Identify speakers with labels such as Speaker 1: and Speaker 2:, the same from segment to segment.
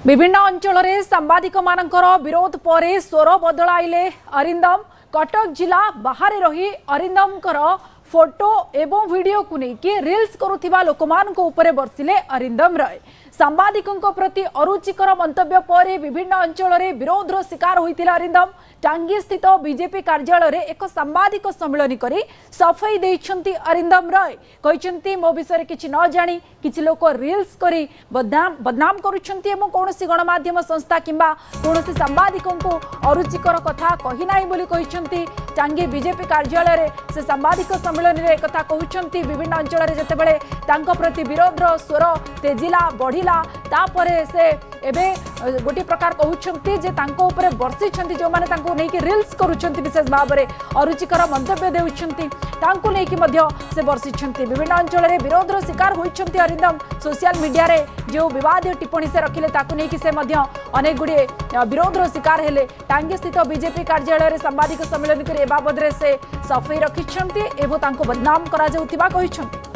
Speaker 1: विभिन्न अंचल में सांबादिक मानकर विरोध पर स्वर बदलाइले अरिंदम। कटक जिला बाहर रही अरिंदम फोटो एवं वीडियो को लेकिन रील्स करुथिबा लोकमानक उपरे बर्षिले अरिंदम राय। सांबादिकों प्रति अरुचिकर मंतव्य पर विभिन्न अंचल में विरोध शिकार होइतिला अरिंदम। टांगी स्थित बीजेपी कार्यालय में एक सांबादिक सम्मेलन करी सफाई देइछंती अरिंदम राय। कहते मो विषय किछि न जानी किछि लोक रील्स करी बदनाम करुछंती एवं कोनोसी गणमाध्यम संस्था किंबा कोनोसी सांबादिकों को अरुचिकर कथा कहि नाही बोली कहछंती। टांगी बीजेपी कार्यालय रे से सांबादिक सम्मेलन रे कथा कहउछंती। विभिन्न अंचल रे जतेबेले तांको प्रति विरोध स्वर तेजिला बढ़िला तापरे से एबे गोटी प्रकार कहउछंती जे तांको ऊपर बर्षिछंती जो माने तांको नेकी रील्स करूछंती विशेष भाव में अरुचिकर मंतव्य देउछंती तांको नेकी मध्य से बर्षिछंती। विभिन्न अंचल रे विरोध शिकार होइछंती अरिंदम। सोशल मीडिया रे जो विवाद टिप्पणी से रखिले ताकु नेकी से मध्य अनेक गुडी विरोध शिकार हेले। टांगी स्थित बीजेपी कार्यालय रे सांबादिक सम्मेलन करे बाबद रे से सफाई रखिछंती एवं तांको बदनाम करा जाउतिबा कहिछंती।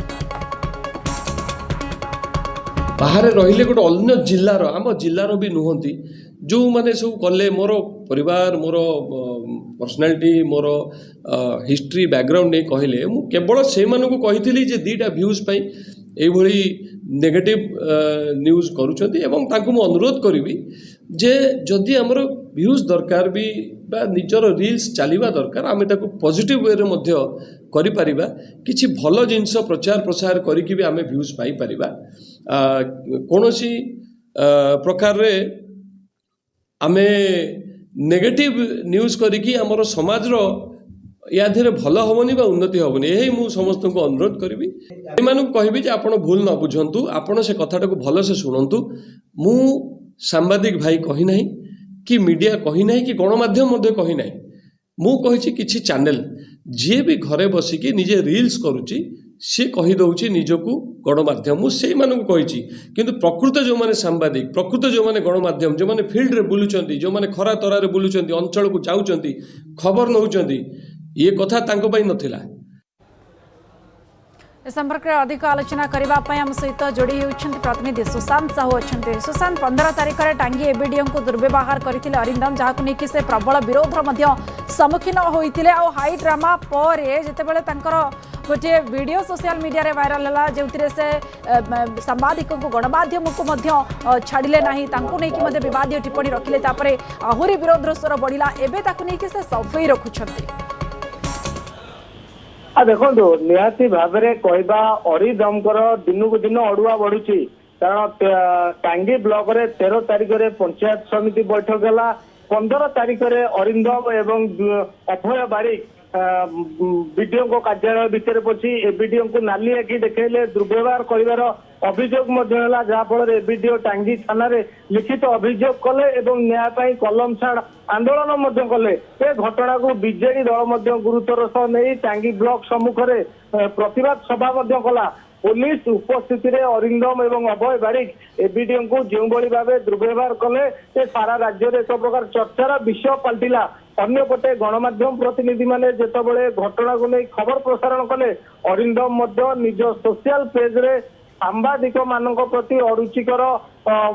Speaker 2: बाहर रहिले गोटे अन्य जिल्लार आम जिल्लार भी नुहंती जो माने सब कले मोर परिवार मोर पर्सनालिटी मोर हिस्ट्री बैकग्राउंड नहीं कहले मु केवल से मानकु कहिथिली जे दीटा व्यूज पई ए भली नेगेटिव न्यूज करूछंती एवं तांको मु अनुरोध करिवि जे जदि हमर व्यूज दरकार भी बा निजर रील्स चलीबा दरकार आमे ताको पॉजिटिव वे रे मध्य करि परिबा किछि भलो जिंस प्रचार प्रसार करिकि भी आमे व्यूज पाई परिबा। कोनोसी प्रकार रे आमे नेगेटिव न्यूज करिकि हमर समाज रो या धीरे भल हेनी उन्नति हेनी यही मु समस्त को अनुरोध करी कहबी जे आपण भूल न बुझंतु आपण से कथाटा को भल से शुणु। मु सांबादिक भाई कही नहीं कि मीडिया कही नहीं कि गणमाध्यम कही नहीं मु कही किछि चैनल जी भी घरे बसिकी निजे रील्स करुच्ची सी कही दउची निजको गणमाध्यम मुझे कही किंतु प्रकृत जो माने सांबादिक प्रकृत जो माने गणमाध्यम जो माने फील्ड रे बुलुचंती जो माने खरा तरा रे बुलुचंती अंचल को जाउचंती खबर नउचंती ये कथा तांको पई नथिला।
Speaker 1: संपर्क में अधिक आलोचना करने आम सहित जोड़ी होती प्रतिनिधि सुशांत साहू अच्छा। सुशांत 15 तारिख में टांगी एबीडीएम को दुर्व्यवहार करते अरिंदम जहां नहीं से प्रबल विरोध सम्मुखीन होते हाई ड्रामा पर जितेबाला गोटे वीडियो सोशल मीडिया रे वायरल है जो से सांबादिकों को गणमाध्यम को छाड़िले नहीं नहीं विवाद टिप्पणी रखिले आहरी विरोध स्वर बढ़ला एवं से सफाई रखुंट।
Speaker 3: देखो निहाती भाव में कहवा अरिंदमकर दिन को दिन अड़ुआ बढ़ुची कारण टांगी ब्लॉक रे 13 तारिख में पंचायत समिति बैठक है 15 तारिख में अरिंदम एवं अभय बारिक बीडीओ को कार्यालय भितर पशी एबीडीओ को नाली आखि देखले दुर्व्यवहार कर अभियोग जहाँफल एबीडीओ टांगी थाना रे लिखित अभियोग कले एवं न्याय कलम छाड़ आंदोलन कले ए घटना को बीजेडी दल गुरुतर सह नहीं टांगी ब्लॉक सम्मुख में प्रतिवाद सभा कला। पुलिस उपस्थिति रे अरिंदम एवं अभय बारिक एबीडीओ को जो भाव दुर्व्यवहार कले सारा राज्य में एक प्रकार चर्चार विषय पलटिला। अन्यपटे गणमाध्यम प्रतिनिधि माने जेतबेले घटना को नहीं खबर प्रसारण कले अरिंदम निज सोशल पेज रे सांबादिक मानक प्रति अरुचिकर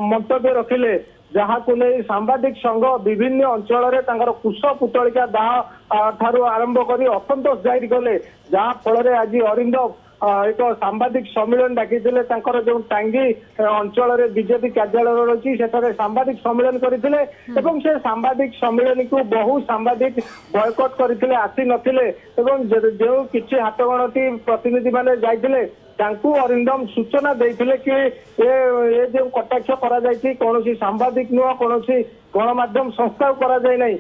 Speaker 3: मंतव्य रखिले जहाँ को नहीं सांबादिक संघ विभिन्न अंचल में कुश पुतलिका दाह ठारू आरंभ कर असंतोष जाहिर कले जहाँ फल आज अरिंदम एक सांबादिक सम्मेलन डाकी जो टांगी अंचल में बीजेपी कार्यालय रही से सांबादिक सम्मेलन करते से सांबादिक सम्मेलन को बहु सांबादिक बयकट करते आसी नथिले जो किसी हाथ गणती प्रतिनिधि माने जाइथिले तांकू अरिंदम सूचना देते कि ये जो कटाक्ष कौन सांबादिक नुह कौन गणमाध्यम संस्था करा जाय नहीं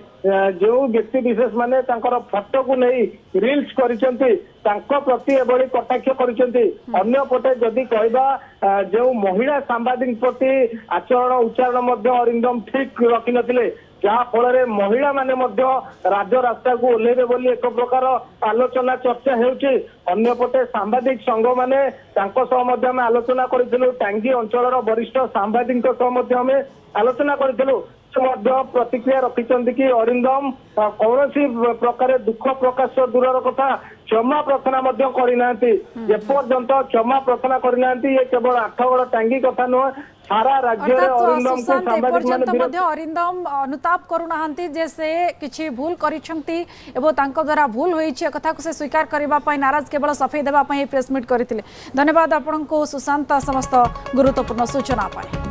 Speaker 3: जो व्यक्ति विशेष माने फोटो को नहीं रील्स करिसेंती प्रति एभली कटाक्ष करिसेंती। अन्य पटे जदि कहबा जो महिला सांबादिक प्रति आचरण उच्चारण अरिंदम ठीक रखि नथिले जहाँ फल महिला माने राजरास्ता को ओह्लेबे बोली एक प्रकार आलोचना चर्चा होउची। अन्यपटे सांबादिक संघ माने आलोचना करूँ टांगी अंचल वरिष्ठ सांबादिक आलोचना करूँ प्रतिक्रिया रखिंट कि अरिंदम कौन प्रकार दुख प्रकाश दूर कथा क्षमा प्रार्थना करना जेपर्यंत क्षमा प्रार्थना करना ये केवल आठगड़ टांगी कथा नुह सारा राज्य अरिंदम को
Speaker 1: साम्बादिक अरिंदम अनुताप करूना जे से किछि भूल करिसेंती एवं तांको द्वारा भूल होईछि कथा को से स्वीकार करबा पई नाराज केवल सफेई देबा पई प्रेस मीट करथिले। धन्यवाद आपनको सुशांत समस्त गुरुत्वपूर्ण सूचना पाए।